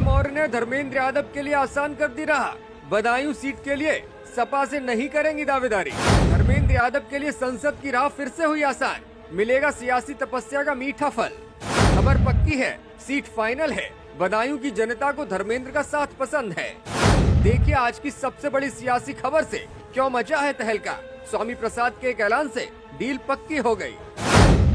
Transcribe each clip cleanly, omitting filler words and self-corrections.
मौर्य ने धर्मेंद्र यादव के लिए आसान कर दी राह। बदायूं सीट के लिए सपा से नहीं करेंगी दावेदारी। धर्मेंद्र यादव के लिए संसद की राह फिर से हुई आसान, मिलेगा सियासी तपस्या का मीठा फल। खबर पक्की है, सीट फाइनल है। बदायूं की जनता को धर्मेंद्र का साथ पसंद है। देखिए आज की सबसे बड़ी सियासी खबर से क्यों मचा है तहलका। स्वामी प्रसाद के एक ऐलान से डील पक्की हो गई।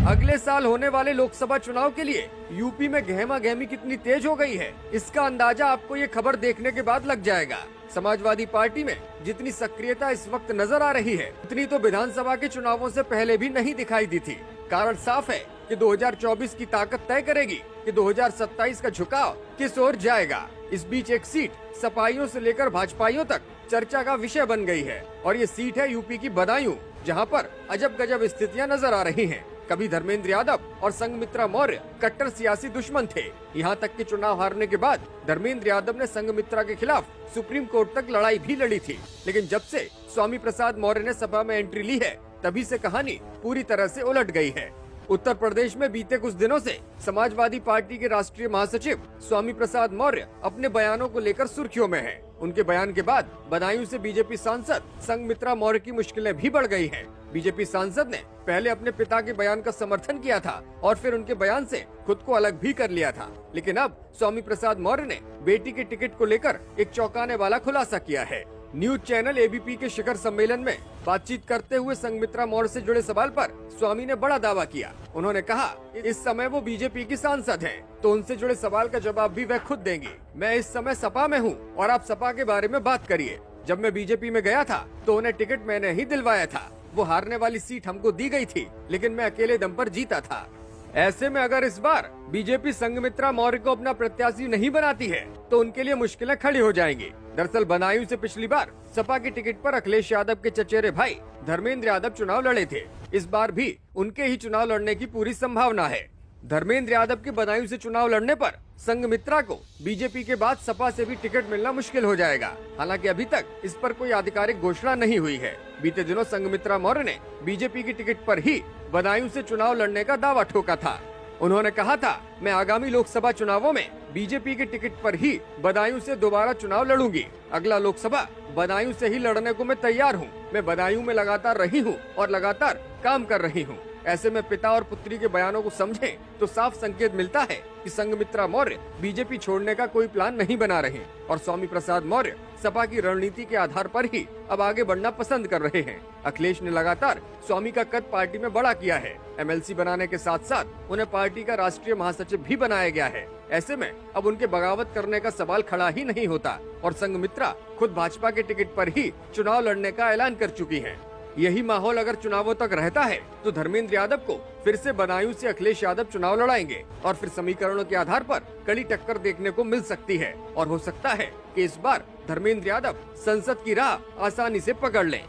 अगले साल होने वाले लोकसभा चुनाव के लिए यूपी में गहमा गहमी कितनी तेज हो गई है, इसका अंदाजा आपको ये खबर देखने के बाद लग जाएगा। समाजवादी पार्टी में जितनी सक्रियता इस वक्त नजर आ रही है, उतनी तो विधानसभा के चुनावों से पहले भी नहीं दिखाई दी थी। कारण साफ है कि 2024 की ताकत तय करेगी कि 2027 का झुकाव किस ओर जाएगा। इस बीच एक सीट सपाइयों से लेकर भाजपाइयों तक चर्चा का विषय बन गई है और ये सीट है यूपी की बदायूं, जहां पर अजब गजब स्थितियां नजर आ रही हैं। कभी धर्मेंद्र यादव और संघमित्रा मौर्य कट्टर सियासी दुश्मन थे। यहाँ तक कि चुनाव हारने के बाद धर्मेंद्र यादव ने संघमित्रा के खिलाफ सुप्रीम कोर्ट तक लड़ाई भी लड़ी थी। लेकिन जब से स्वामी प्रसाद मौर्य ने सपा में एंट्री ली है, तभी से कहानी पूरी तरह से उलट गई है। उत्तर प्रदेश में बीते कुछ दिनों से समाजवादी पार्टी के राष्ट्रीय महासचिव स्वामी प्रसाद मौर्य अपने बयानों को लेकर सुर्खियों में हैं। उनके बयान के बाद बदायूं से बीजेपी सांसद संघमित्रा मौर्य की मुश्किलें भी बढ़ गई हैं। बीजेपी सांसद ने पहले अपने पिता के बयान का समर्थन किया था और फिर उनके बयान से खुद को अलग भी कर लिया था। लेकिन अब स्वामी प्रसाद मौर्य ने बेटी के टिकट को लेकर एक चौंकाने वाला खुलासा किया है। न्यूज चैनल एबीपी के शिखर सम्मेलन में बातचीत करते हुए संघमित्रा मौर्य से जुड़े सवाल पर स्वामी ने बड़ा दावा किया। उन्होंने कहा इस समय वो बीजेपी की सांसद हैं, तो उनसे जुड़े सवाल का जवाब भी वह खुद देंगी। मैं इस समय सपा में हूँ और आप सपा के बारे में बात करिए। जब मैं बीजेपी में गया था तो उन्हें टिकट मैंने ही दिलवाया था। वो हारने वाली सीट हमको दी गई थी, लेकिन मैं अकेले दम पर जीता था। ऐसे में अगर इस बार बीजेपी संघमित्रा मौर्य को अपना प्रत्याशी नहीं बनाती है, तो उनके लिए मुश्किलें खड़ी हो जाएंगी। दरअसल बदायूं से पिछली बार सपा के टिकट पर अखिलेश यादव के चचेरे भाई धर्मेंद्र यादव चुनाव लड़े थे। इस बार भी उनके ही चुनाव लड़ने की पूरी संभावना है। धर्मेंद्र यादव के बदायूं से चुनाव लड़ने पर संघमित्रा को बीजेपी के बाद सपा से भी टिकट मिलना मुश्किल हो जाएगा। हालांकि अभी तक इस पर कोई आधिकारिक घोषणा नहीं हुई है। बीते दिनों संघमित्रा मौर्य ने बीजेपी की टिकट पर ही बदायूं से चुनाव लड़ने का दावा ठोका था। उन्होंने कहा था, मैं आगामी लोकसभा चुनावों में बीजेपी के टिकट पर ही बदायूं से दोबारा चुनाव लड़ूंगी। अगला लोकसभा बदायूं से ही लड़ने को मैं तैयार हूं। मैं बदायूं में लगातार रही हूं और लगातार काम कर रही हूं। ऐसे में पिता और पुत्री के बयानों को समझें तो साफ संकेत मिलता है कि संघमित्रा मौर्य बीजेपी छोड़ने का कोई प्लान नहीं बना रहे और स्वामी प्रसाद मौर्य सपा की रणनीति के आधार पर ही अब आगे बढ़ना पसंद कर रहे हैं। अखिलेश ने लगातार स्वामी का कद पार्टी में बड़ा किया है। एमएलसी बनाने के साथ साथ उन्हें पार्टी का राष्ट्रीय महासचिव भी बनाया गया है। ऐसे में अब उनके बगावत करने का सवाल खड़ा ही नहीं होता और संघमित्रा खुद भाजपा के टिकट पर ही चुनाव लड़ने का ऐलान कर चुकी है। यही माहौल अगर चुनावों तक रहता है तो धर्मेंद्र यादव को फिर से बदायूं से अखिलेश यादव चुनाव लड़ाएंगे और फिर समीकरणों के आधार पर कड़ी टक्कर देखने को मिल सकती है और हो सकता है कि इस बार धर्मेंद्र यादव संसद की राह आसानी से पकड़ लें।